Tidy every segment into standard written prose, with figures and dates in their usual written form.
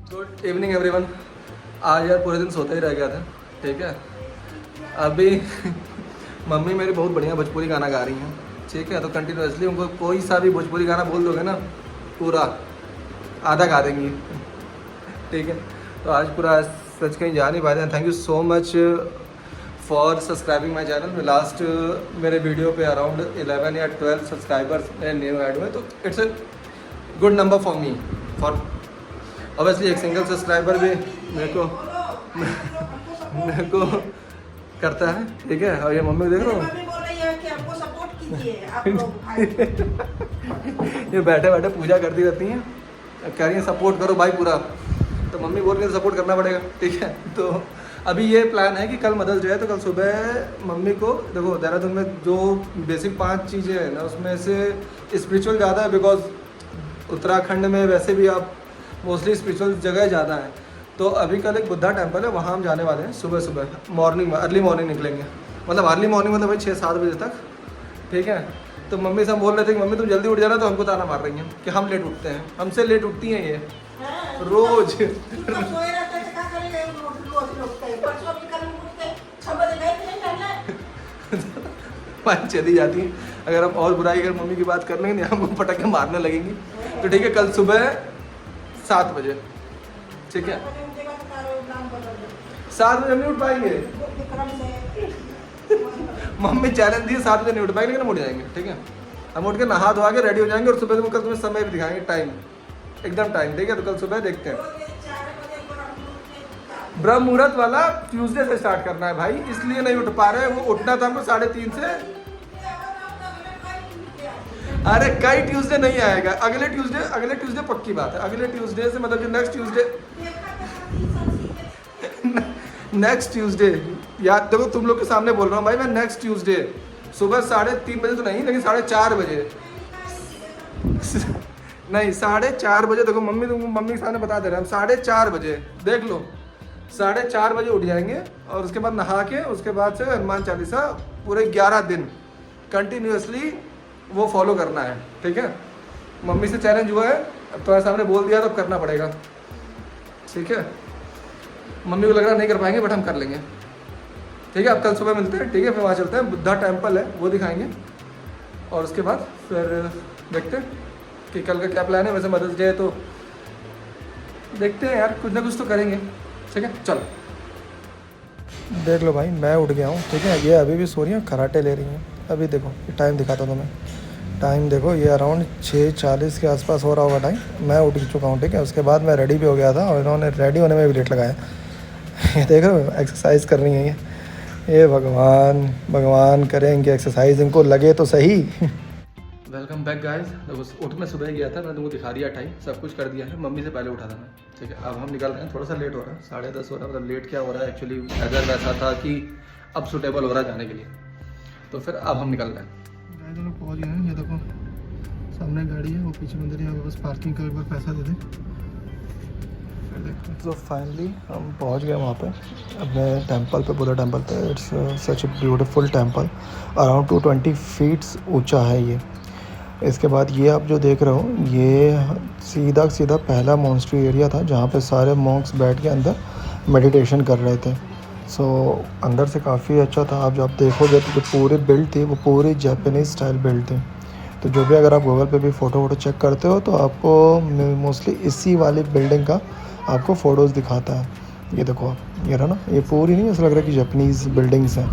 Good evening everyone. आज यार पूरे दिन सोता ही रह गया था। ठीक है, अभी मम्मी मेरी बहुत बढ़िया भोजपुरी गाना गा रही हैं। ठीक है, तो कंटिन्यूसली उनको कोई सा भी भोजपुरी गाना बोल दोगे ना, पूरा आधा गा देंगी। ठीक है, तो आज पूरा सच कहीं जा नहीं पाते हैं। Thank you so much for subscribing my channel. Last मेरे वीडियो पे अराउंड 11 या 12 सब्सक्राइबर्स न्यू ऐड हुए, तो it's a good number for me. For obviously एक सिंगल सब्सक्राइबर भी मेरे को करता है। ठीक है, और ये मम्मी देख रहा हूँ ये बैठे बैठे पूजा करती रहती हैं, कह रही हैं सपोर्ट करो भाई पूरा। तो मम्मी बोल रही है सपोर्ट करना पड़ेगा। ठीक है, तो अभी ये प्लान है कि कल मदर्स डे है, तो कल सुबह मम्मी को देखो देहरादून में जो बेसिक 5 चीज़ें हैं ना, उसमें से स्पिरिचुअल ज़्यादा है, बिकॉज उत्तराखंड में वैसे भी आप मोस्टली स्पिरिचुअल जगह ज़्यादा है। तो अभी कल एक बुद्धा टेम्पल है, वहाँ हम जाने वाले हैं सुबह सुबह मॉर्निंग में, अर्ली मॉर्निंग निकलेंगे। मतलब अर्ली मॉर्निंग मतलब भाई 6-7 बजे तक। ठीक है, तो मम्मी से हम बोल रहे थे कि मम्मी तुम जल्दी उठ जाना, तो हमको ताना मार रही हैं कि हम लेट उठते हैं, हमसे लेट उठती हैं ये रोज। 5 चली जाती हैं। अगर हम और बुराई अगर मम्मी की बात कर लेंगे हमको पटक के मारने लगेंगी। तो ठीक है, कल सुबह 7 बजे। ठीक है, 7 बजे हम नहीं उठ पाएंगे। मम्मी चैलेंज दिए 7 बजे नहीं उठ पाएंगे, लेकिन हम उठ जाएंगे। ठीक है, हम उठ के नहा धोआ के रेडी हो जाएंगे, और सुबह कल तुम्हें समय भी दिखाएंगे, टाइम एकदम टाइम। ठीक है, तो कल सुबह देखते हैं। ब्रह्म मुहूर्त वाला ट्यूसडे से स्टार्ट करना है भाई, इसलिए नहीं उठ पा रहे। वो उठना था हमको 3:30 से। अरे कई ट्यूसडे नहीं आएगा, अगले ट्यूसडे पक्की बात है। अगले ट्यूसडे से मतलब जो नेक्स्ट ट्यूसडे याद देखो, तुम लोग के सामने बोल रहा हूँ भाई मैं। नेक्स्ट ट्यूसडे सुबह 3:30 बजे तो नहीं, लेकिन 4:30 बजे नहीं 4:30 बजे। देखो मम्मी के सामने बता दे रहे हैं हम 4:30 बजे। देख लो 4:30 बजे उठ जाएंगे, और उसके बाद नहा के उसके बाद से हनुमान चालीसा पूरे 11 दिन कंटिन्यूसली वो फॉलो करना है। ठीक है, मम्मी से चैलेंज हुआ है, अब तुम्हारे सामने बोल दिया तो अब करना पड़ेगा। ठीक है, मम्मी को लग रहा नहीं कर पाएंगे, बट हम कर लेंगे। ठीक है, अब कल सुबह मिलते हैं। ठीक है, फिर वहाँ चलते हैं, बुद्धा टेम्पल है वो दिखाएंगे, और उसके बाद फिर देखते हैं कि कल का क्या प्लान है। वैसे मदर्स डे है तो देखते हैं यार, कुछ ना कुछ तो करेंगे। ठीक है, चलो देख लो भाई, मैं उठ गया हूँ। ठीक है, ये अभी भी सो रही हैं, खराटे ले रही हैं। अभी देखो टाइम दिखाता हूँ तुम्हें, टाइम देखो, ये अराउंड 6:40 के आसपास हो रहा होगा टाइम। मैं उठ चुका हूँ। ठीक है, उसके बाद मैं रेडी भी हो गया था, और इन्होंने रेडी होने में भी लेट लगाया। ये देख रहे हो एक्सरसाइज कर रही हैं ये भगवान करें इनकी एक्सरसाइज, इनको लगे तो सही। Welcome back guys. देखो उठ मैं सुबह गया था, मैंने तुमको दिखा दिया टाइम, सब कुछ कर दिया है। मम्मी से पहले उठा था मैं। ठीक है, अब हम निकल रहे हैं। थोड़ा सा लेट हो रहा है, 10:30 हो रहा है। मतलब लेट क्या हो रहा है एक्चुअली, वेदर वैसा था कि अब सूटेबल हो रहा है जाने के लिए, तो फिर अब हम निकल रहे हैं। दोनों पहुँच गए हैं। ये देखो सामने गाड़ी है, वो पीछे मंदिर है, बस पार्किंग का एक बार पैसा दे दें। तो फाइनली हम पहुंच गए वहाँ पे अपने टेंपल पे, बुद्धा टेंपल पे। It's such a beautiful temple, around 220 feets ऊंचा है ये। इसके बाद ये आप जो देख रहे हो, ये सीधा पहला मॉन्स्ट्री एरिया था, जहाँ पे सारे मॉन्क्स बैठ के अंदर मेडिटेशन कर रहे थे। सो अंदर से काफ़ी अच्छा था। आप जब देखोगे तो जो पूरी बिल्ड थी वो पूरी जापानीज़ स्टाइल बिल्ड थी। तो जो भी अगर आप गूगल पे भी फ़ोटो चेक करते हो, तो आपको मोस्टली इसी वाली बिल्डिंग का आपको फ़ोटोज़ दिखाता है। ये देखो आप, ये रहा ना, ये पूरी नहीं ऐसा लग रहा है कि जापानीज़ बिल्डिंग्स हैं,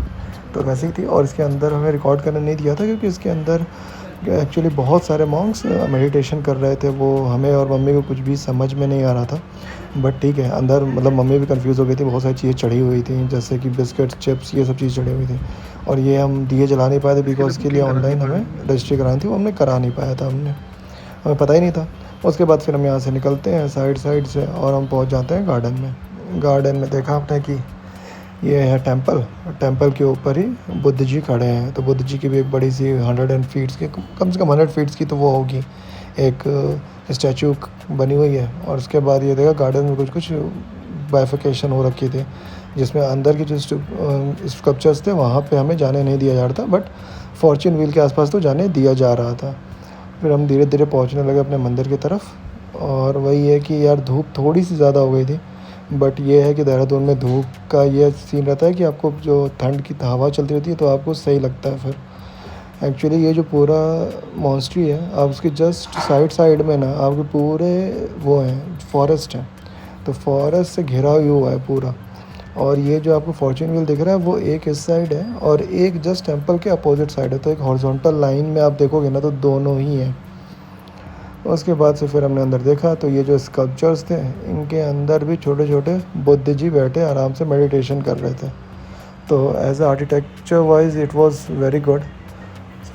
तो वैसे ही थी। और इसके अंदर हमें रिकॉर्ड करने नहीं दिया था, क्योंकि इसके अंदर एक्चुअली बहुत सारे मॉन्क्स मेडिटेशन कर रहे थे। वो हमें और मम्मी को कुछ भी समझ में नहीं आ रहा था, बट ठीक है। अंदर मतलब मम्मी भी कंफ्यूज हो गई थी, बहुत सारी चीज़ें चढ़ी हुई थी, जैसे कि बिस्किट, चिप्स, ये सब चीज़ चढ़ी हुई थी। और ये हम दिए जला नहीं पाए थे, बिकॉज के लिए ऑनलाइन हमें रजिस्ट्री करानी थी, वो हमने करा नहीं पाया था, हमें पता ही नहीं था। उसके बाद फिर हम यहाँ से निकलते हैं साइड से, और हम पहुँच जाते हैं गार्डन में। गार्डन में देखा आपने कि ये है टेंपल के ऊपर ही बुद्ध जी खड़े हैं। तो बुद्ध जी की भी एक बड़ी सी 100 फीट्स की, कम से कम 100 फीट्स की तो वो होगी, एक स्टैचू बनी हुई है। और उसके बाद ये देखा गार्डन में कुछ बाइफिकेशन हो रखी थी, जिसमें अंदर की जो स्कल्पचर्स थे वहाँ पे हमें जाने नहीं दिया जा रहा था, बट फॉर्च्यून व्हील के आसपास तो जाने दिया जा रहा था। फिर हम धीरे धीरे पहुँचने लगे अपने मंदिर की तरफ। और वही है कि यार धूप थोड़ी सी ज़्यादा हो गई थी, बट ये है कि देहरादून में धूप का ये सीन रहता है कि आपको जो ठंड की हवा चलती रहती है तो आपको सही लगता है फिर। एक्चुअली ये जो पूरा मॉन्स्ट्री है, आप उसके जस्ट साइड साइड में ना आपके पूरे वो हैं, फॉरेस्ट हैं। तो फॉरेस्ट से घिरा हुआ है पूरा। और ये जो आपको फॉर्च्यून व्हील दिख रहा है वो एक इस साइड है और एक जस्ट टेंपल के अपोजिट साइड है। तो एक हॉरिजॉन्टल लाइन में आप देखोगे ना तो दोनों ही हैं। उसके बाद से फिर हमने अंदर देखा तो ये जो स्कल्पचर्स थे इनके अंदर भी छोटे छोटे बुद्ध जी बैठे आराम से मेडिटेशन कर रहे थे। तो as architecture wise it was very good.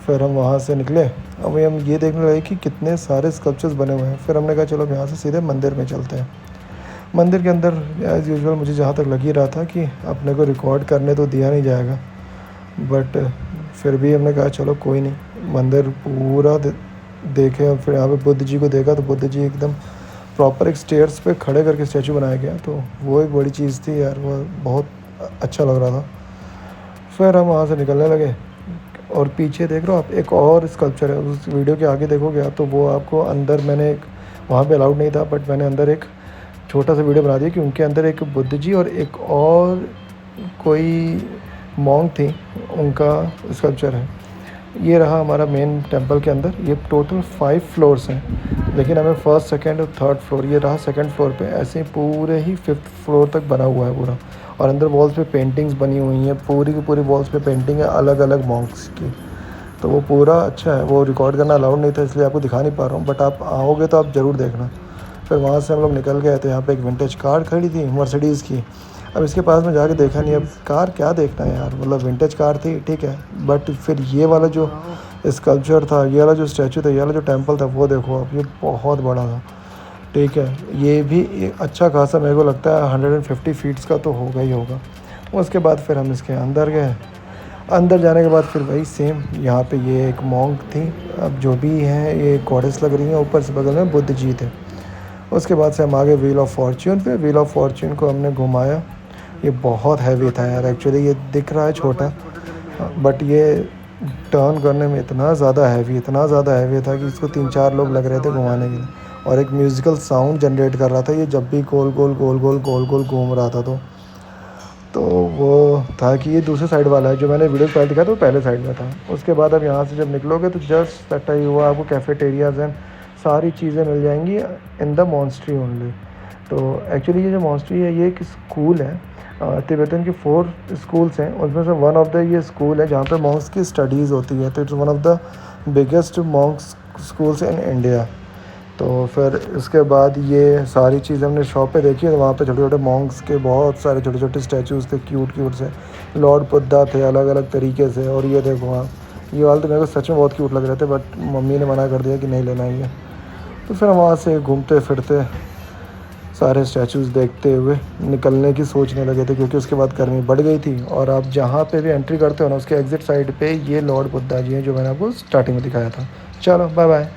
फिर हम वहाँ से निकले। अब हम ये देखने लगे कि कितने सारे स्कल्पचर्स बने हुए हैं। फिर हमने कहा चलो यहाँ से सीधे मंदिर में चलते हैं। मंदिर के अंदर एज़ यूजुअल मुझे जहाँ तक लग ही रहा था कि अपने को रिकॉर्ड करने तो दिया नहीं जाएगा, बट फिर भी हमने कहा चलो कोई नहीं, मंदिर पूरा देखे। और फिर यहाँ पे बुद्ध जी को देखा तो बुद्ध जी एकदम प्रॉपर एक स्टेयर्स पे खड़े करके स्टैचू बनाया गया, तो वो एक बड़ी चीज़ थी यार, वो बहुत अच्छा लग रहा था। फिर हम वहाँ से निकलने लगे और पीछे देख रहे हो आप एक और स्कल्पचर है, उस वीडियो के आगे देखोगे आप तो वो आपको अंदर, मैंने एक वहाँ पे अलाउड नहीं था बट मैंने अंदर एक छोटा सा वीडियो बना दिया कि उनके अंदर एक बुद्ध जी और एक और कोई मॉन्क थी, उनका स्कल्पचर है। ये रहा हमारा मेन टेंपल के अंदर। ये टोटल 5 फ्लोर्स हैं, लेकिन हमें फर्स्ट सेकंड और थर्ड फ्लोर, ये रहा सेकंड फ्लोर पे, ऐसे पूरे ही 5th फ्लोर तक बना हुआ है पूरा। और अंदर वॉल्स पे पेंटिंग्स बनी हुई हैं, पूरी की पूरी वॉल्स पे पेंटिंग है अलग अलग मॉन्क्स की। तो वो पूरा अच्छा है। वो रिकॉर्ड करना अलाउड नहीं था इसलिए आपको दिखा नहीं पा रहा हूँ, बट आप आओगे तो आप ज़रूर देखना। फिर वहाँ से हम लोग निकल गए तो यहाँ पे एक विंटेज कार खड़ी थी मर्सिडीज़ की। अब इसके पास में जाके देखा नहीं, अब कार क्या देखना है यार, मतलब विंटेज कार थी ठीक है, बट फिर ये वाला जो स्कल्पचर था, ये वाला जो स्टैचू था, ये वाला जो टेंपल था, वो देखो आप, ये बहुत बड़ा था ठीक है। ये भी अच्छा खासा मेरे को लगता है 150 फीट्स का तो होगा ही होगा। उसके बाद फिर हम इसके अंदर गए। अंदर जाने के बाद फिर वही सेम, यहाँ पे ये एक मॉन्क थी, अब जो भी हैं ये गॉडेस लग रही हैं, ऊपर से बगल में बुद्ध जी थे। उसके बाद से हम आगे व्हील ऑफ फॉर्च्यून पे, व्हील ऑफ फॉर्च्यून को हमने घुमाया। ये बहुत हैवी था यार, एक्चुअली ये दिख रहा है छोटा बट ये टर्न करने में इतना ज़्यादा हैवी था कि इसको 3-4 लोग लग रहे थे घुमाने के लिए। और एक म्यूज़िकल साउंड जनरेट कर रहा था ये, जब भी गोल गोल गोल गोल गोल गोल घूम रहा था। तो वो था कि ये दूसरे साइड वाला है, जो मैंने वीडियो पहले दिखा था वो पहले साइड में था। उसके बाद अब यहाँ से जब निकलोगे तो जस्ट दैट ही हुआ, आपको कैफेटेरियाज़ एंड सारी चीज़ें मिल जाएंगी इन द मॉन्स्ट्री ओनली। तो एक्चुअली ये जो मॉन्स्ट्री है ये एक स्कूल है, तिब्बतन के 4 स्कूल्स हैं, उसमें से वन ऑफ द ये स्कूल है जहाँ पे मॉन्क्स की स्टडीज़ होती है। तो it's one of the biggest Monks schools in India. तो फिर इसके बाद ये सारी चीज़ें हमने शॉप पे देखी, तो वहाँ पे छोटे छोटे मॉन्क्स के बहुत सारे छोटे छोटे स्टैचूज़ थे, क्यूट क्यूट से लॉर्ड बुद्धा थे अलग अलग तरीके से। और ये देखो हाँ, ये वाले तो मेरे को सच में बहुत क्यूट लग रहे थे, बट मम्मी ने मना कर दिया कि नहीं लेना ही है। तो फिर हम वहाँ से घूमते फिरते सारे स्टैचूज़ देखते हुए निकलने की सोचने लगे थे, क्योंकि उसके बाद गर्मी बढ़ गई थी। और आप जहाँ पे भी एंट्री करते हो ना, उसके एग्ज़िट साइड पे ये लॉर्ड बुद्धा जी हैं जो मैंने आपको स्टार्टिंग में दिखाया था। चलो बाय बाय।